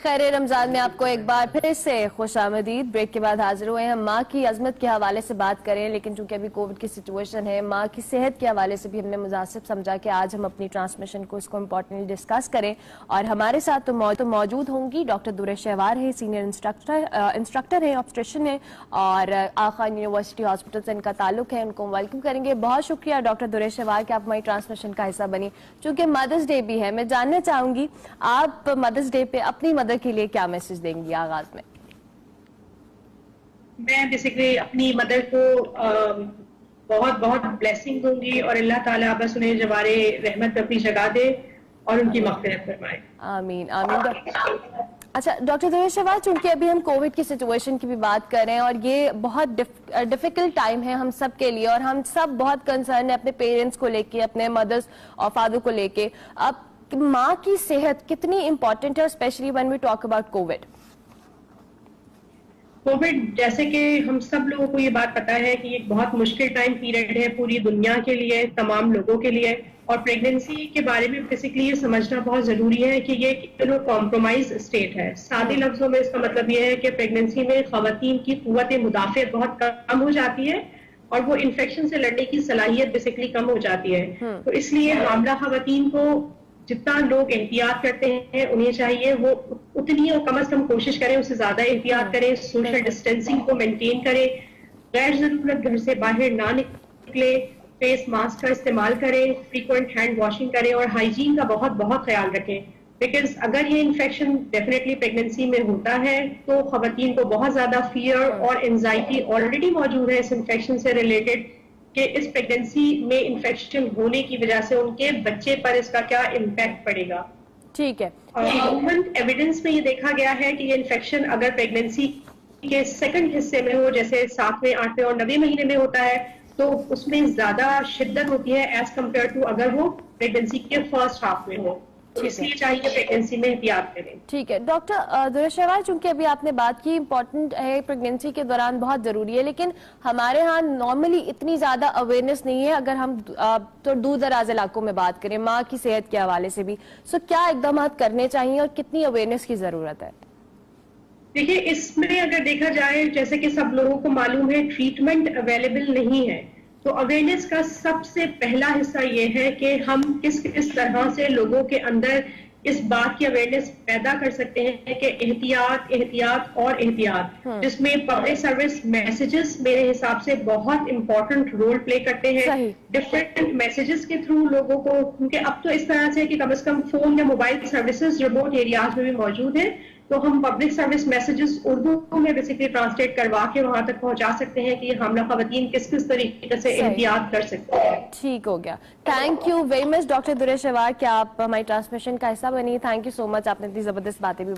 خیر رمضان میں آپ کو ایک بار پھر سے خوش آمدید۔ بریک کے بعد حاضر ہوئے ہیں ماں کی عظمت کے حوالے سے بات کریں، لیکن چونکہ ابھی کووڈ کی سچویشن ہے، ماں کی صحت کے حوالے سے بھی ہم نے مناسب سمجھا کہ آج ہم اپنی ٹرانسمیشن کو اس کو امپورٹنٹلی ڈسکس کریں، اور ہمارے ساتھ تو موجود ہوں گی ڈاکٹر درہ شہوار ہیں، سینئر انسٹرکٹر ہیں، آبسٹریشن ہیں، اور آقا یونیورسٹی ہاسپٹل سے ان کا تعلق ہے، ان کو ویلکم کریں گے۔ بہت شکریہ ڈاکٹر درہ شہوار کہ آپ ہماری ٹرانسمیشن کا حصہ بنی۔ چونکہ مدرس ڈے بھی ہے، میں جاننا چاہوں گی آپ مدرس ڈے پہ اپنی مدر کے لیے کیا میسج دیں گی آغاز میں؟ میں بیسیکلی اپنی مدر کو بہت بہت بلیسنگ دوں گی، اور اللہ تعالیٰ بس انہیں جوارے رحمت پہ اپنی جگہ دے اور ان کی مغفرت فرمائے۔ آمین آمین۔ اچھا ڈاکٹر درہ شہوار، چونکہ ابھی ہم کووڈ کی سچویشن کی بھی بات کر رہے ہیں، اور یہ بہت ڈیفیکلٹ ٹائم ہے ہم سب کے لیے، اور ہم سب بہت کنسرن ہیں اپنے پیرنٹس کو لے کے، اپنے مدرس اور فادر کو لے کے۔ اب ماں کی صحت کتنی امپورٹنٹ ہے، specially when we talk about Covid? Covid جیسے کہ ہم سب لوگوں کو یہ بات پتا ہے کہ یہ بہت مشکل ٹائم پیریڈ ہے پوری دنیا کے لیے، تمام لوگوں کے لیے، اور پریگننسی کے بارے میں بیسیکلی یہ سمجھنا بہت ضروری ہے کہ یہ کمپرومائز اسٹیٹ ہے۔ سادے لفظوں میں اس کا مطلب یہ ہے کہ پریگننسی میں خواتین کی قوت مدافعت بہت کم ہو جاتی ہے، اور وہ انفیکشن سے لڑنے کی صلاحیت بیسیکلی کم ہو جاتی ہے۔ تو اس لیے حاملہ خواتین کو جتنا لوگ احتیاط کرتے ہیں انہیں چاہیے وہ اتنی اور کم از کم کوشش کریں، اس سے زیادہ احتیاط کریں، سوشل ڈسٹینسنگ کو مینٹین کریں، غیر ضرورت گھر سے باہر نہ نکلے، فیس ماسک کا استعمال کریں، فریکوینٹ ہینڈ واشنگ کریں، اور ہائیجین کا بہت بہت خیال رکھیں۔ بیکاز اگر یہ انفیکشن ڈیفینیٹلی پریگننسی میں ہوتا ہے تو خواتین کو بہت زیادہ فیئر اور انزائٹی آلریڈی موجود ہے اس انفیکشن سے ریلیٹڈ، کہ اس پریگننسی میں انفیکشن ہونے کی وجہ سے ان کے بچے پر اس کا کیا امپیکٹ پڑے گا۔ ٹھیک ہے۔ عموماً ایویڈنس میں یہ دیکھا گیا ہے کہ یہ انفیکشن اگر پریگننسی کے سیکنڈ حصے میں ہو، جیسے 7ویں، 8ویں اور 9ویں مہینے میں ہوتا ہے، تو اس میں زیادہ شدت ہوتی ہے ایز کمپیئر ٹو اگر وہ پریگننسی کے فرسٹ ہاف میں ہو، تو اس لیے چاہیے پریگننسی میں احتیاط کریں۔ ٹھیک ہے ڈاکٹر درہ شہوار، چونکہ ابھی آپ نے بات کی امپورٹنٹ ہے، پریگننسی کے دوران بہت ضروری ہے، لیکن ہمارے ہاں نارملی اتنی زیادہ اویئرنیس نہیں ہے اگر ہم تو دور دراز علاقوں میں بات کریں ماں کی صحت کے حوالے سے بھی، سو کیا اقدامات کرنے چاہیے اور کتنی اویئرنیس کی ضرورت ہے؟ دیکھیے اس میں اگر دیکھا جائے، جیسے کہ سب لوگوں کو معلوم ہے ٹریٹمنٹ اویلیبل نہیں ہے، تو اویئرنیس کا سب سے پہلا حصہ یہ ہے کہ ہم کس طرح سے لوگوں کے اندر اس بات کی اویئرنیس پیدا کر سکتے ہیں کہ احتیاط احتیاط اور احتیاط، جس میں پبلک سروس میسیجز میرے حساب سے بہت امپورٹنٹ رول پلے کرتے ہیں۔ ڈفرینٹ میسیجز کے تھرو لوگوں کو، کیونکہ اب تو اس طرح سے کہ کم از کم فون یا موبائل سروسز ریموٹ ایریاز میں بھی موجود ہیں، تو ہم پبلک سروس میسیجز اردو میں بیسیکلی ٹرانسلیٹ کروا کے وہاں تک پہنچا سکتے ہیں کہ حاملہ خواتین کس طریقے سے احتیاط کر سکتے ہیں۔ ٹھیک ہو گیا۔ Thank you very much doctor Durre Shahwar کہ آپ ہماری ٹرانسمیشن کا حصہ بنی۔ تھینک یو سو مچ، آپ نے اتنی زبردست باتیں بھی۔